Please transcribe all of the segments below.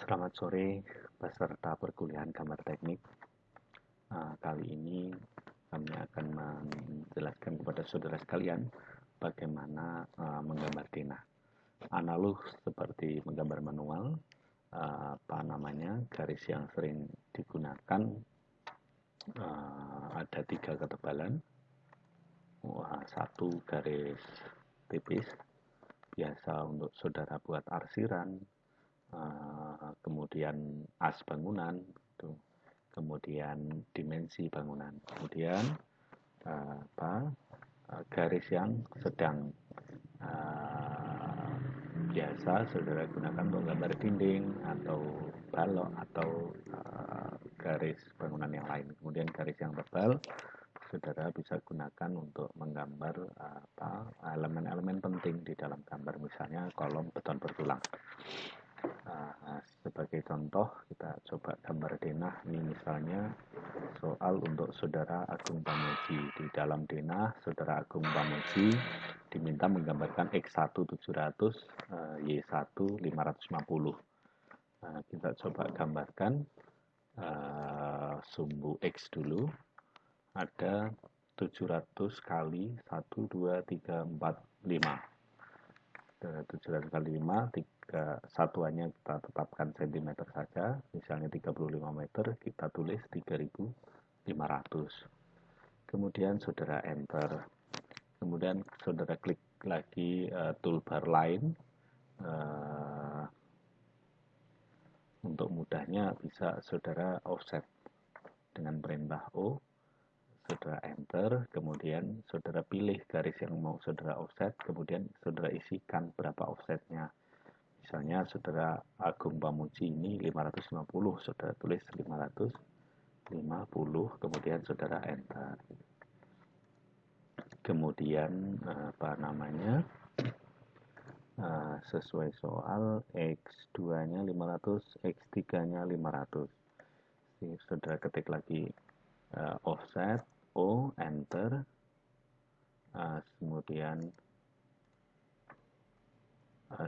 Selamat sore peserta perkuliahan gambar teknik. Kali ini kami akan menjelaskan kepada saudara sekalian bagaimana menggambar denah. Analog seperti menggambar manual, garis yang sering digunakan ada 3 ketebalan. Satu garis tipis, biasa untuk saudara buat arsiran, kemudian as bangunan, kemudian dimensi bangunan, kemudian garis yang sedang, biasa saudara gunakan untuk gambar dinding atau balok atau garis bangunan yang lain. Kemudian garis yang tebal saudara bisa gunakan untuk menggambar elemen-elemen penting di dalam gambar, misalnya kolom beton bertulang. Sebagai contoh kita coba gambar denah. Ini misalnya soal untuk saudara Agung Pamuji. Di dalam denah saudara Agung Pamuji diminta menggambarkan X1 700, Y1 550. Kita coba gambarkan sumbu X dulu. Ada 700 kali 1, 2, 3, 4, 5. 700 kali 5, satuannya kita tetapkan cm saja, misalnya 35 meter, kita tulis 3500. Kemudian saudara enter. Kemudian saudara klik lagi toolbar lain. Untuk mudahnya bisa saudara offset dengan perintah O. Saudara enter, kemudian saudara pilih garis yang mau saudara offset, kemudian saudara isikan berapa offsetnya. Misalnya saudara Agung Pamuji ini 550, saudara tulis 550, kemudian saudara enter. Kemudian sesuai soal X2-nya 500, X3-nya 500. Jadi, saudara ketik lagi offset, O, enter, kemudian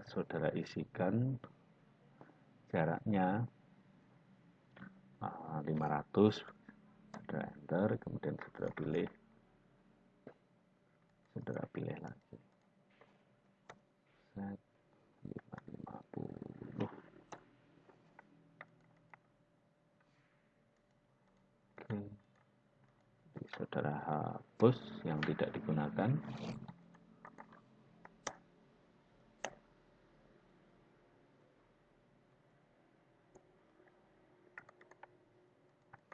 saudara isikan jaraknya 500, saudara enter, kemudian saudara pilih lagi set 550. Oke. Saudara hapus yang tidak digunakan.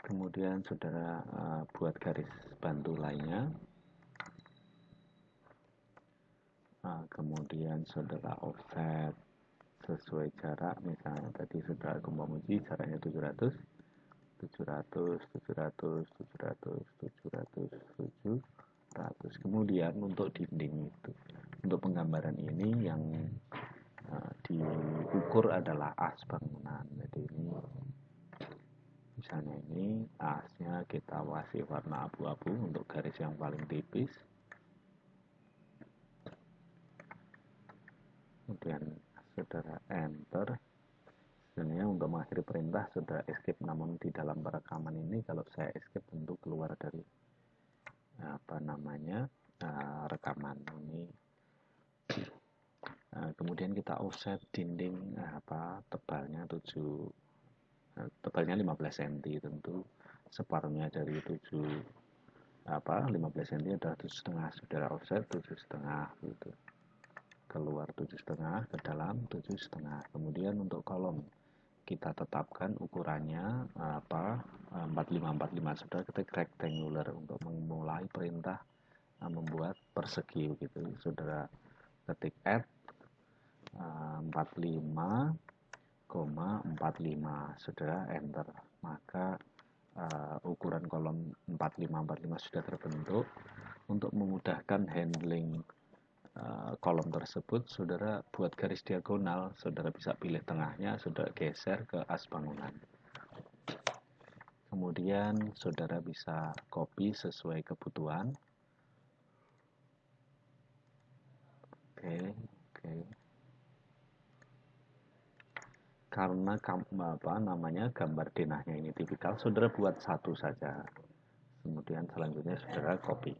Kemudian saudara buat garis bantu lainnya. Kemudian saudara offset sesuai jarak, misalnya tadi saudara Agung Pamuji jaraknya 700. Kemudian untuk dinding itu, untuk penggambaran ini yang diukur adalah as bangunan. Jadi ini misalnya ini asnya kita kasih warna abu-abu untuk garis yang paling tipis. Kemudian saudara enter. Sebenarnya untuk mengakhiri perintah saudara escape, namun di dalam perekaman ini kalau saya escape tentu keluar dari rekaman ini. Kemudian kita offset dinding tebalnya 15 cm, tentu separuhnya dari 15 cm adalah 7,5, saudara offset 7,5 gitu. Keluar 7,5, ke dalam 7,5. Kemudian untuk kolom kita tetapkan ukurannya 4545, saudara ketik rectangular untuk memulai perintah membuat persegi gitu. Saudara ketik add 45,45, saudara enter, maka ukuran kolom 4545 sudah terbentuk. Untuk memudahkan handling kolom tersebut, saudara buat garis diagonal, saudara bisa pilih tengahnya, saudara geser ke as bangunan. Kemudian saudara bisa copy sesuai kebutuhan. Oke. karena gambar denahnya ini tipikal, saudara buat satu saja. Kemudian selanjutnya saudara copy.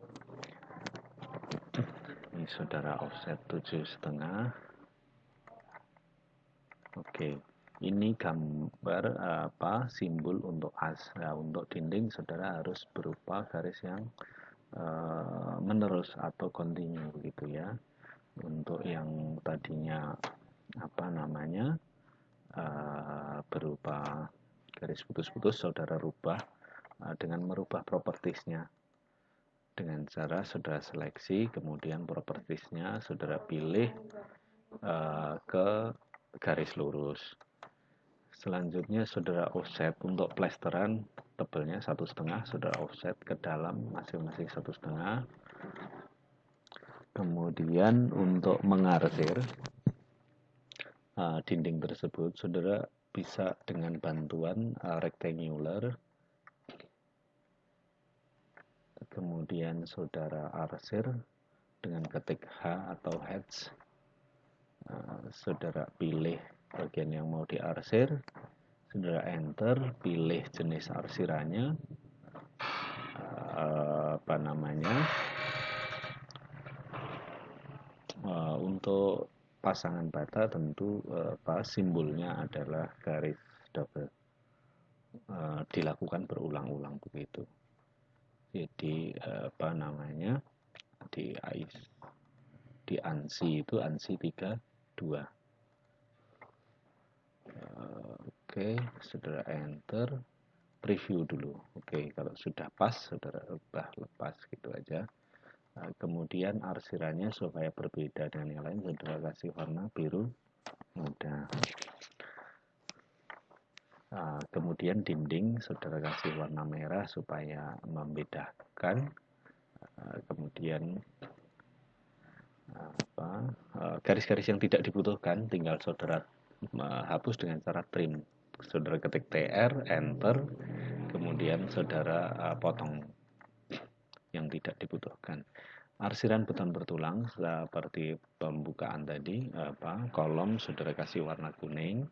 Ini saudara offset 7,5. Oke, ini gambar simbol untuk untuk dinding saudara harus berupa garis yang menerus atau continue gitu ya. Untuk yang tadinya berupa garis putus-putus saudara rubah dengan merubah propertiesnya dengan cara saudara seleksi, kemudian propertiesnya saudara pilih ke garis lurus. Selanjutnya saudara offset untuk plesteran tebelnya 1,5, saudara offset ke dalam masing-masing 1,5. Kemudian untuk mengarsir dinding tersebut, saudara bisa dengan bantuan rectangular. Kemudian saudara arsir dengan ketik H atau heads. Saudara pilih bagian yang mau diarsir, saudara enter, pilih jenis arsirannya, untuk pasangan bata tentu simbolnya adalah garis double, dilakukan berulang-ulang begitu. Jadi di ANSI itu ANSI 32. Oke, saudara enter, preview dulu. Oke, kalau sudah pas saudara ubah lepas gitu aja. Kemudian arsirannya supaya berbeda dengan yang lain, saudara kasih warna biru muda. Kemudian dinding saudara kasih warna merah supaya membedakan. Kemudian garis-garis yang tidak dibutuhkan tinggal saudara hapus dengan cara trim. Saudara ketik TR, enter, kemudian saudara potong yang tidak dibutuhkan. Arsiran beton bertulang seperti pembukaan tadi, kolom saudara kasih warna kuning.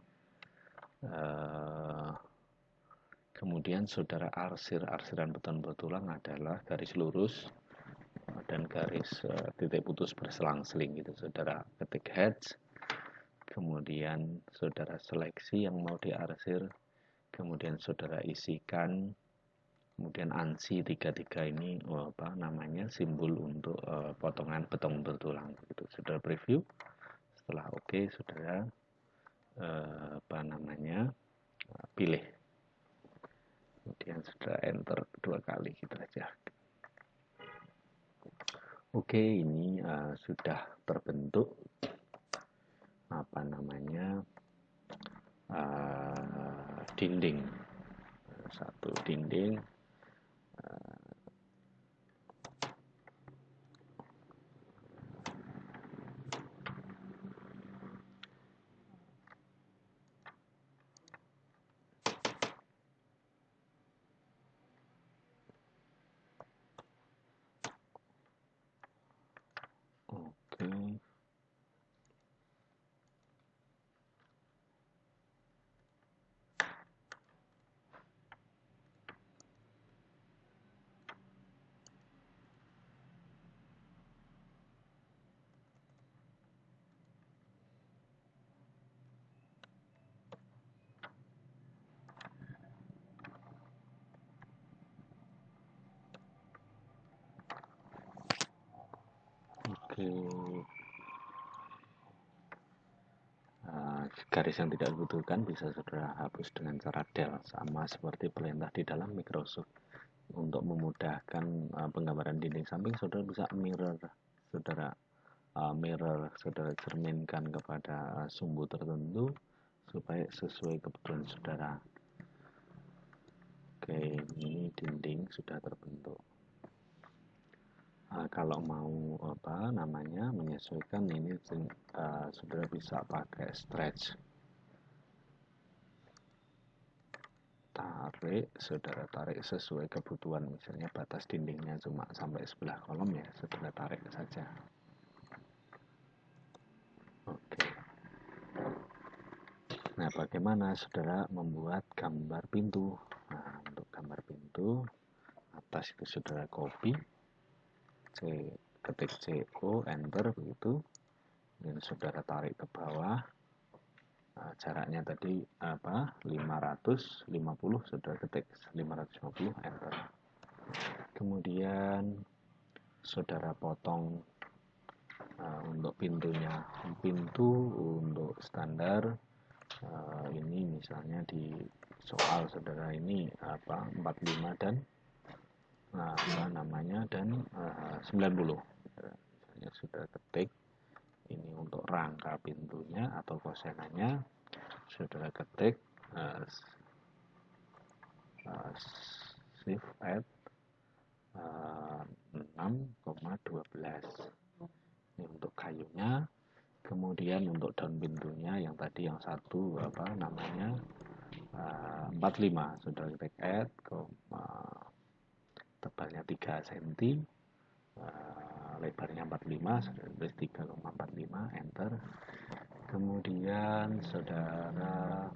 Kemudian saudara arsiran beton bertulang adalah garis lurus dan garis titik putus berselang-seling gitu. Saudara ketik heads, kemudian saudara seleksi yang mau diarsir, kemudian saudara isikan, kemudian ANSI 33 ini simbol untuk potongan beton bertulang gitu. Saudara preview, setelah oke, saudara pilih, kemudian saudara enter 2 kali gitu aja. Oke, ini sudah terbentuk dinding, satu dinding. Garis yang tidak dibutuhkan bisa saudara hapus dengan cara del, sama seperti perintah di dalam Microsoft. Untuk memudahkan penggambaran dinding samping, saudara bisa mirror, saudara cerminkan kepada sumbu tertentu supaya sesuai kebutuhan saudara. Oke, ini dinding sudah terbentuk. Kalau mau menyesuaikan ini, saudara bisa pakai stretch. Saudara tarik sesuai kebutuhan, misalnya batas dindingnya cuma sampai sebelah kolom ya, saudara tarik saja. Oke. Nah, bagaimana saudara membuat gambar pintu? Nah, untuk gambar pintu, atas itu saudara copy, ketik CO, enter begitu. Dan saudara tarik ke bawah. Nah, jaraknya tadi 550, saudara ketik 550, enter. Kemudian saudara potong untuk pintunya. Pintu untuk standar ini misalnya di soal saudara ini 45 dan dan 90. Misalnya sudah ketik ini untuk rangka pintunya atau kosenannya, saudara ketik shift at 6,12. Ini untuk kayunya. Kemudian untuk daun pintunya yang tadi yang satu 45, saudara ketik add, tebalnya 3 cm, lebarnya 45, saudara tulis 3,45, enter. Kemudian saudara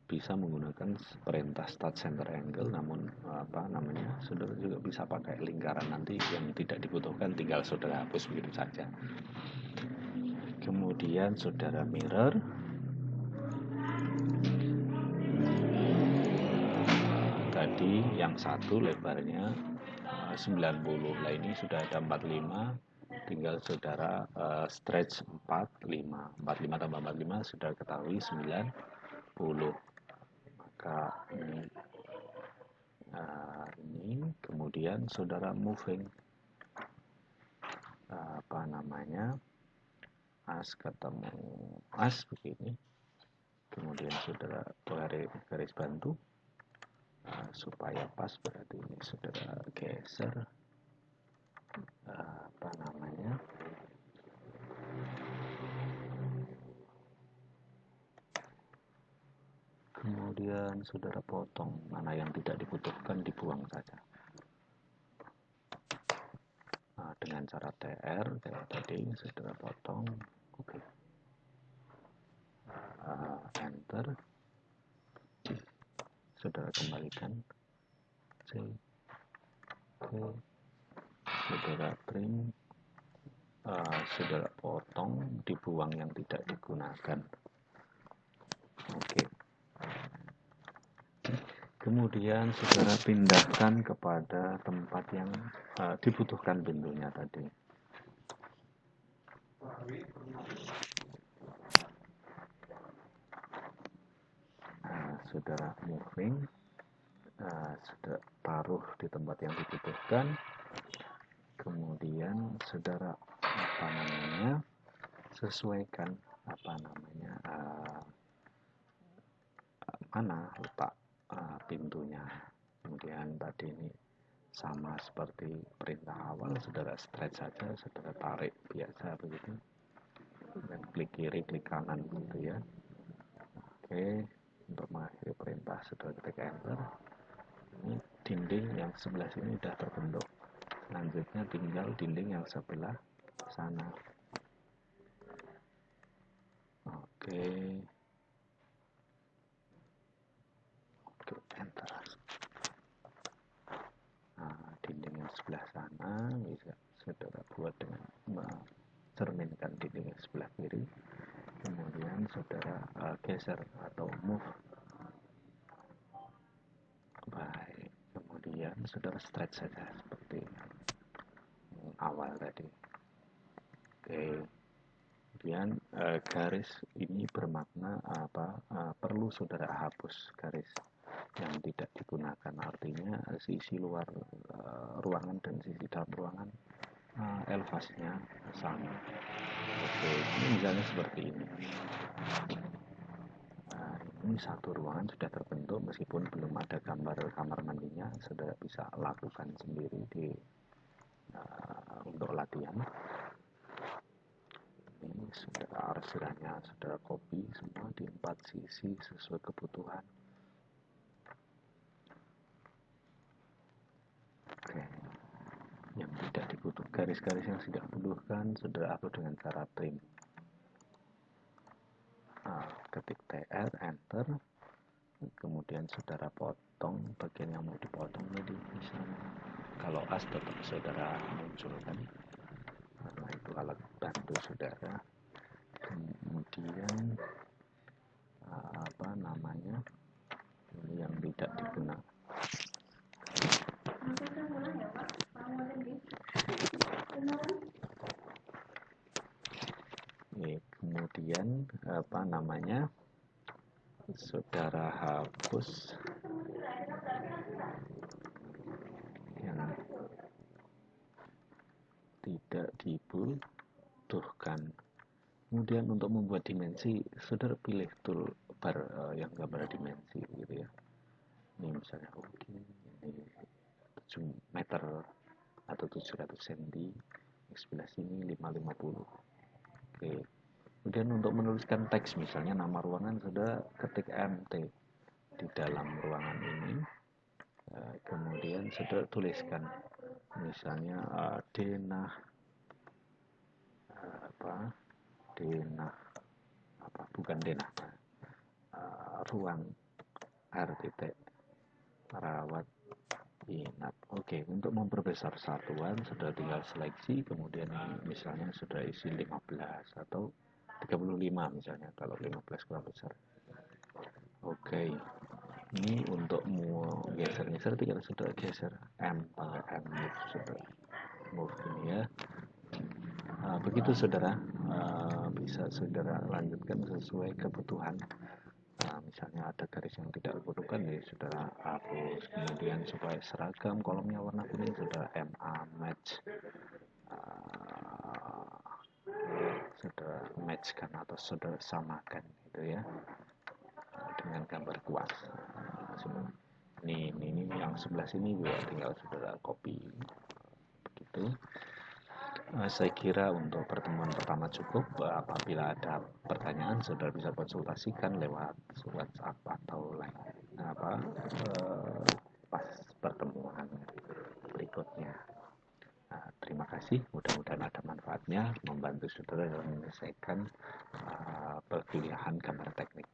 bisa menggunakan perintah start center angle, namun saudara juga bisa pakai lingkaran, nanti yang tidak dibutuhkan tinggal saudara hapus begitu saja. Kemudian saudara mirror, tadi yang satu lebarnya 90, lah ini sudah ada 45, tinggal saudara stretch 45 tambah 45 sudah ketahui 90. Maka ini kemudian saudara moving as ketemu as begini, kemudian saudara garis bantu supaya pas, berarti ini saudara geser kemudian saudara potong, mana yang tidak dibutuhkan dibuang saja. Dengan cara TR kayak tadi, saudara potong, oke. Enter, saudara kembalikan, C, saudara trim, saudara potong, dibuang yang tidak digunakan. Oke. Kemudian saudara pindahkan kepada tempat yang dibutuhkan pintunya tadi. Saudara moving, saudara taruh di tempat yang dibutuhkan. Kemudian saudara sesuaikan mana letak pintunya. Kemudian tadi ini sama seperti perintah awal, saudara stretch saja, saudara tarik biasa begitu, dan klik kiri, klik kanan gitu ya. Oke, untuk mengakhiri perintah saudara ketik enter. Ini dinding yang sebelah sini sudah terbentuk, selanjutnya tinggal dinding yang sebelah sana. Oke, enter. Dinding yang sebelah sana bisa saudara buat dengan mencerminkan dinding yang sebelah kiri. Kemudian saudara geser atau move. Baik, kemudian saudara stretch saja seperti awal tadi. Oke. Kemudian garis ini bermakna perlu saudara hapus garis yang tidak digunakan, artinya sisi luar ruangan dan sisi dalam ruangan elevasinya sama. Oke, ini misalnya seperti ini. Ini satu ruangan sudah terbentuk, meskipun belum ada gambar kamar mandinya, saudara bisa lakukan sendiri untuk latihan. Ini saudara arsirannya saudara copy semua di 4 sisi sesuai kebutuhan. Oke, yang tidak dibutuhkan, garis-garis yang tidak dibutuhkan saudara upload dengan cara trim. ketik TR, enter, kemudian saudara potong bagian yang mau dipotong tadi misalnya. Kalau as tetap saudara munculkan karena itu alat bantu saudara. Kemudian apa namanya, ini yang tidak digunakan. Kemudian apa namanya, saudara hapus yang tidak dibutuhkan. Kemudian untuk membuat dimensi, saudara pilih toolbar yang gambar dimensi gitu ya. Ini misalnya ini 7 meter atau 700 cm, sebelah sini 550. Oke. Kemudian untuk menuliskan teks misalnya nama ruangan, saudara ketik MT di dalam ruangan ini. Kemudian saudara tuliskan misalnya denah ruang arsitek rawat inap. Oke, untuk memperbesar satuan sudah tinggal seleksi, kemudian misalnya sudah isi 15 atau 35 misalnya, kalau 15 kurang besar. Oke, ini untuk mau geser-geser tinggal sudah geser M pakai M move, sudah move ini ya. Begitu saudara, bisa saudara lanjutkan sesuai kebutuhan. Misalnya ada garis yang tidak dibutuhkan ya saudara hapus. Kemudian supaya seragam kolomnya warna kuning, saudara MA match, saudara matchkan atau saudara samakan gitu ya dengan gambar kuas. Ini yang sebelah sini juga tinggal saudara copy begitu. Saya kira untuk pertemuan pertama cukup. Apabila ada pertanyaan, saudara bisa konsultasikan lewat WhatsApp atau lain pas pertemuan berikutnya. Terima kasih. Mudah-mudahan ada manfaatnya, membantu saudara dalam menyelesaikan perkuliahan gambar teknik.